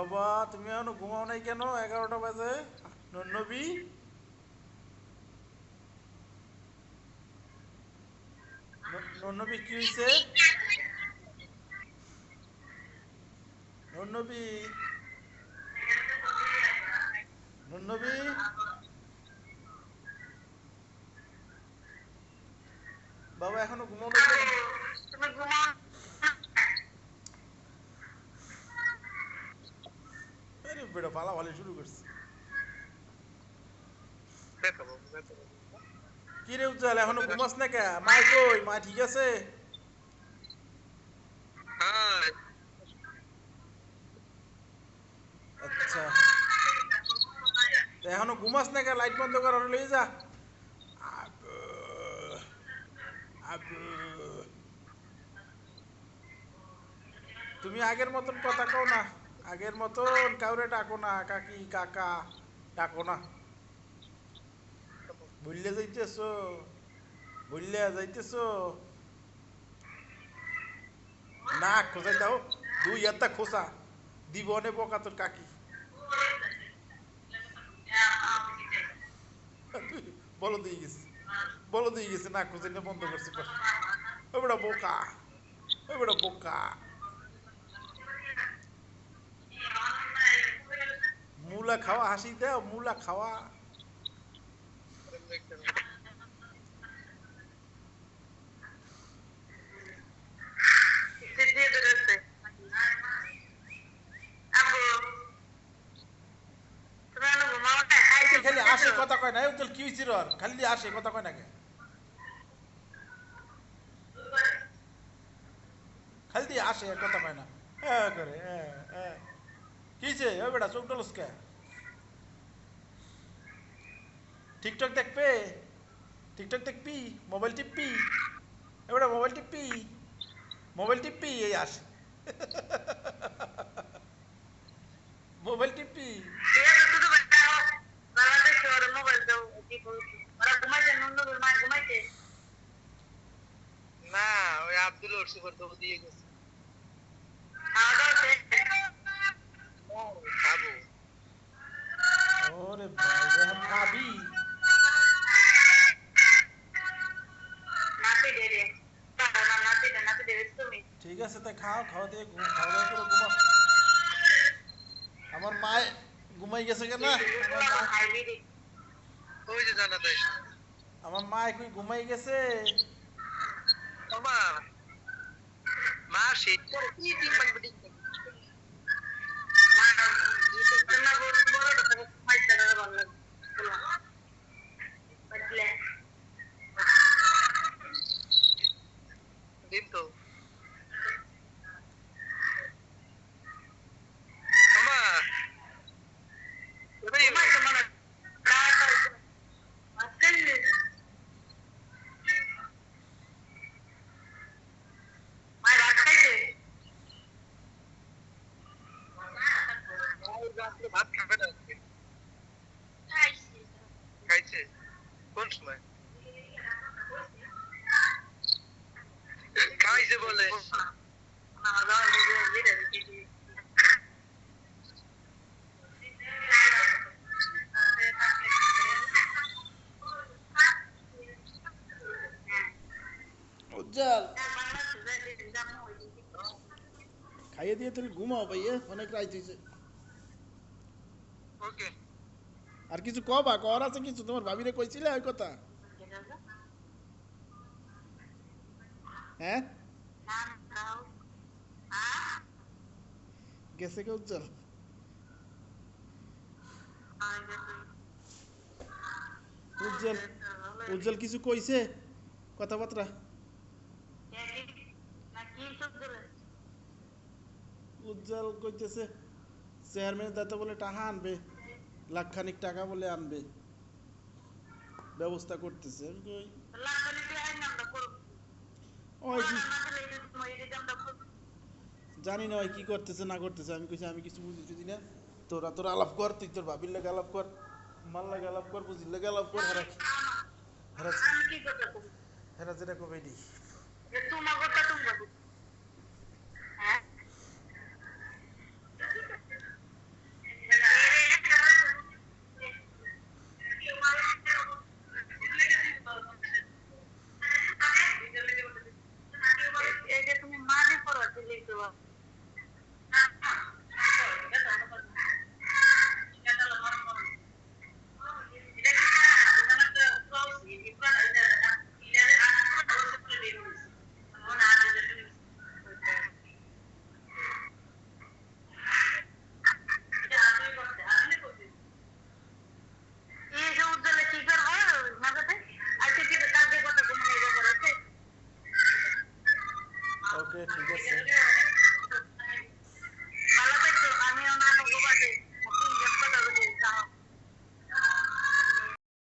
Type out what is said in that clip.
বাবা তুমি এখনো ঘুমাও নাই কেন? 11টা বাজে। নবী, নবী কি হয়েছে? নবী, নবী, বাবা এখনো ঘুমাও নাই কেন? তুমি ঘুমাও? আরে বেটা পালা ভালো শুরু করছে। কি রে উজ্জ্বল, এখনো ঘুমাস না কে? মাই কই? মা ঠিক আছে? আচ্ছা, তো এখনো ঘুমাস না কে? লাইট বন্ধ কর, লই যা। আব্বু, আব্বু। তুমি আগের মতন কথা কও না। আগের মতন কাউরে ডাকো না, কাকি কাকা ডাকো না। ভুললে যাইতেছো, ভুললে যাইতেছো। না খোঁজাই দাও, দুই একটা খোঁচা দিব নে বকা তোর কাকি। বলো দিয়ে গেছে, বলো দিয়ে গেছে, না খোঁজাই না বন্ধ করছে। ওই বেটা বোকা, ওই বেটা বোকা। মূলা খাওয়া, হাসি দাও, মূলা খাওয়া। দিয়ে বেরোচ্ছে। আব্বু, তুমি এখনো ঘুমাও না? খাইছো, খালি আসে ঘুমাইছো? কথা কয় না, উজ্জ্বল কি হয়েছিল? আর খালি আসে কথা কয় না কে? খালি দিয়ে আসে কথা কয় না, হ্যাঁ করে হ্যাঁ হ্যাঁ। কি হয়েছে? ওই বেটা চোখ ডলস কে? টিকটক দেখবে? টিকটক দেখবি? মোবাইল টিপবি? এবারে মোবাইল টিপবি? মোবাইল টিপবি এই আসে। মোবাইল টিপবি? ঠিক আছে, শুধু বাচ্চাও বাংলাদেশে ওর মোবাইল দাও, দিব। ওরা ঘুমাইছে, নুনটুর মা ঘুমাইছে। না, ওই আব্দুল ওর সুপার তো দিয়ে গেছে। খাওয়া দাওয়া শেষ? খাবো। ওরে ভাই রে, এখন খাবি? নাতি ডেরে নাতি ডেরে তুমি। ঠিক আছে, তাই খাও, খাওয়া দিয়ে খাওয়া দাওয়া করে ঘুমাও। আমার মায় ঘুমাই গেছে কেন? আমার মা, খাইবি রে। ওই যে জানা তাই। আমার মা কই ঘুমাই গেছে? বাবা, মা সেই তোর কি দিন মানে বিডিং মা না বড় বড় তো খাইতে না ভালো লাগে। বদলে দিন তো। বাবা, এবারে ঘুমাই তো মানে রাত আজকাল মা রাত খাইছে। রাত্রে ভাত খাবে না আজকে। খাইছে। খাইছে কোন সময়? খাইছে বলে। আমার বাবা বলে দিদি উজ্জ্বল, খাইয়ে দিয়ে তুমি ঘুমাও ভাইয়া, অনেক রাত হয়েছে। ওকে। আর কিছু কবা, কর আছে কিছু? তোমার ভাবিরে কইছিলে ওই কথা? হ্যাঁ, গেছে কে উজ্জ্বল? উজ্জ্বল, উজ্জ্বল কিছু কইছে কথাবার্তা? উজ্জ্বল কইতেছে চেয়ারম্যানের দায়িত্ব বলে টাকা আনবে, লাখখানিক টাকা বলে আনবে, ব্যবস্থা করতেছে। আমি কই, ওই কি জানি না ওই কি করতেছে না করতেছে। আমি কইছি আমি কিছু বুঝি না, তোরা তোরা আলাপ কর, তুই তোর ভাবির লাগে আলাপ কর, মাল লাগে আলাপ কর, বুঝির লাগে আলাপ কর। হেরা হেরা আমি কি করতে হেরা যেটা কবে তোমার কথা তুমি